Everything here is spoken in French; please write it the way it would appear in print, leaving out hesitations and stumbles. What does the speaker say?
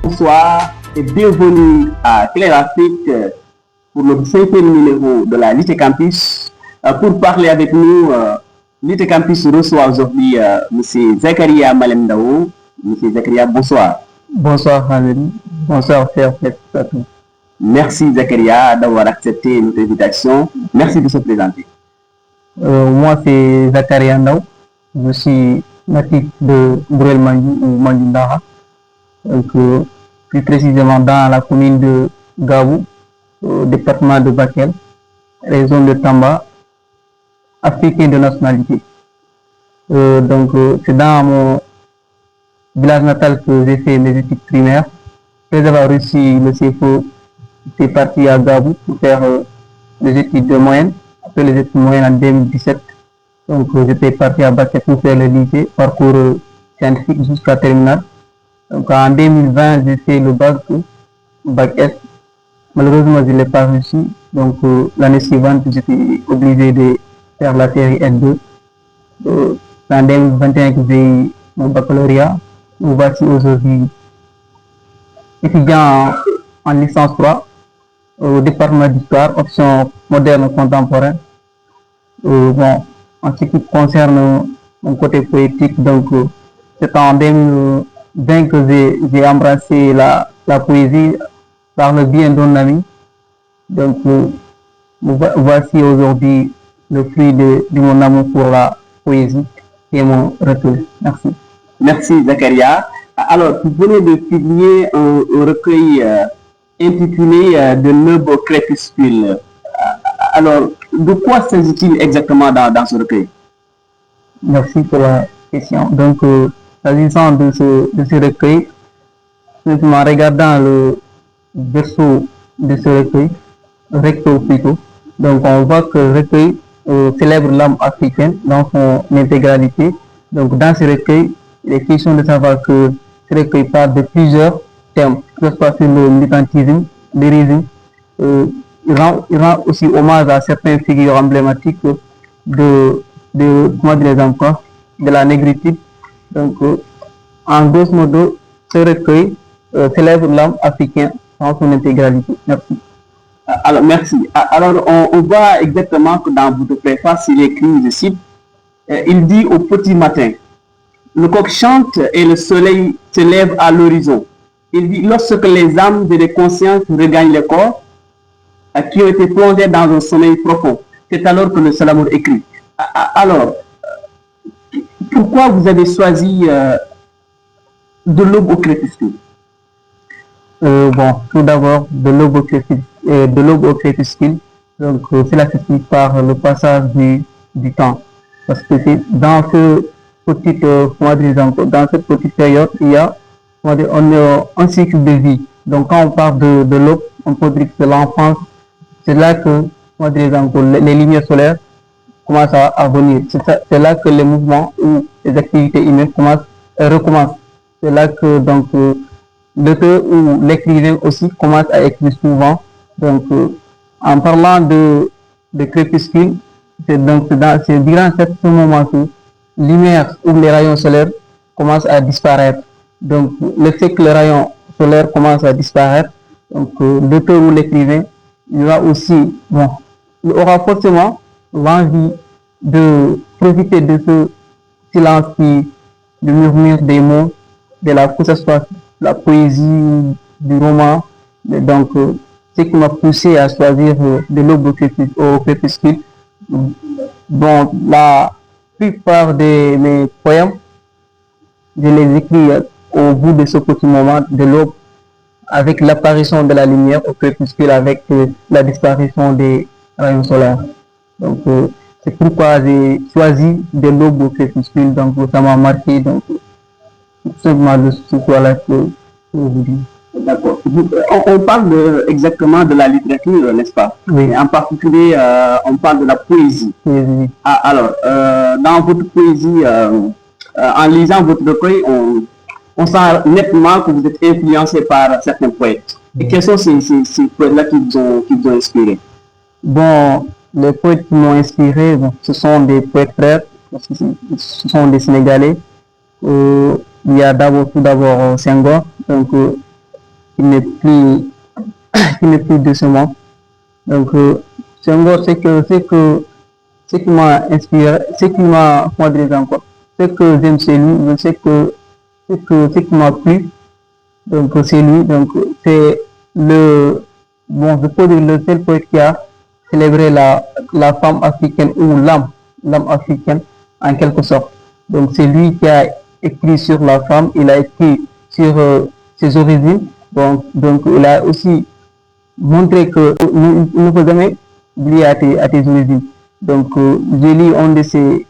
Bonsoir et bienvenue à Claire Afrique pour le 5e numéro de la Lité Campus. Pour parler avec nous, Lité Campus reçoit aujourd'hui M. Zakaria Malemdao. M. Zakaria, bonsoir. Bonsoir Hamid, bonsoir frère. Merci Zakaria d'avoir accepté notre invitation. Merci de se présenter. Moi c'est Zakaria Ndao, je suis natif de Bourel Mangi ou Mandindara, plus précisément dans la commune de Gabou, au département de Bakel, région de Tamba, africain de nationalité. C'est dans mon village natal que j'ai fait mes études primaires. Après avoir reçu le CFO, j'étais parti à Gabou pour faire les études de moyenne. Après les études moyennes en 2017, j'étais parti à Bakel pour faire le lycée, parcours scientifique jusqu'à terminale. Donc en 2020, j'ai fait le bac S. Malheureusement, je ne l'ai pas réussi. Donc l'année suivante, j'étais obligé de faire la série N2. En 2021, j'ai eu mon baccalauréat. Nous voici aujourd'hui étudiant en licence 3 au département d'histoire, option moderne contemporaine. En ce qui concerne mon côté poétique, c'est en 2020 que j'ai embrassé la poésie par le bien d'un ami. Voici aujourd'hui le fruit de mon amour pour la poésie et mon retour. Merci. Merci Zakaria. Alors, vous venez de publier un recueil intitulé De l'aube crépuscule. Alors, de quoi s'agit-il exactement dans ce recueil? Merci pour la question. S'agissant de ce recueil, en regardant le verso de ce recueil, recto plutôt, on voit que le recueil célèbre l'âme africaine dans son intégralité. Dans ce recueil, il est question de savoir que ce recueil parle de plusieurs thèmes, que ce soit sur le militantisme, l'hérésie. Il rend aussi hommage à certaines figures emblématiques de la négritude. En grosso modo, ce recueil célèbre l'âme africain dans son intégralité. Merci. Alors, merci. Alors, on voit exactement que dans votre préface, il écrit, je cite, il dit au petit matin, le coq chante et le soleil se lève à l'horizon. Il dit, lorsque les âmes et les consciences regagnent le corps, qui ont été plongés dans un sommeil profond. C'est alors que le Salamour écrit. Alors, pourquoi vous avez choisi De l'aube au crépuscule? Tout d'abord, de l'aube au crépuscule, cela s'explique par le passage du temps. Parce que c'est dans cette petite période, il y a un cycle de vie. Donc quand on parle de l'aube, on peut dire que c'est l'enfance. C'est là que les lumières solaires commencent à venir. C'est là que les mouvements ou les activités humaines recommencent. C'est là que l'auteur ou l'écrivain aussi commence à écrire souvent. En parlant de crépuscule, c'est durant ce moment que lumière ou les rayons solaires commencent à disparaître. Donc le fait que les rayons solaires commencent à disparaître, l'auteur ou l'écrivain, il aura forcément l'envie de profiter de ce silence de murmure des mots, que ce soit la poésie, du roman. Ce qui m'a poussé à choisir De l'aube au crépuscule. La plupart de mes poèmes, je les écris au bout de ce petit moment de l'aube, avec l'apparition de la lumière au crépuscule, avec la disparition des rayons solaires. C'est pourquoi j'ai choisi De l'aube au crépuscule. Ça m'a marqué. C'est ce choix-là que je vous dis. D'accord. On parle exactement de la littérature, n'est-ce pas? Oui. En particulier, on parle de la poésie. Oui. Alors, dans votre poésie, en lisant votre recueil, on sent nettement que vous êtes influencé par certains poètes. Et quels sont ces poètes-là qui vous ont inspiré? Les poètes qui m'ont inspiré, ce sont des poètes frères, ce sont des Sénégalais. Il y a tout d'abord Senghor. qu'il n'est plus, qu'il n'est plus de ce monde. Donc, Senghor, ce qui m'a inspiré, ce qui m'a, comment dire encore, ce que j'aime chez lui, je sais que ce qui m'a plu, donc c'est lui, donc c'est je peux dire le seul poète qui a célébré la femme africaine ou l'âme africaine en quelque sorte. Donc c'est lui qui a écrit sur la femme, il a écrit sur ses origines, donc il a aussi montré que il ne faut jamais oublier à tes origines. Donc j'ai lu un de ses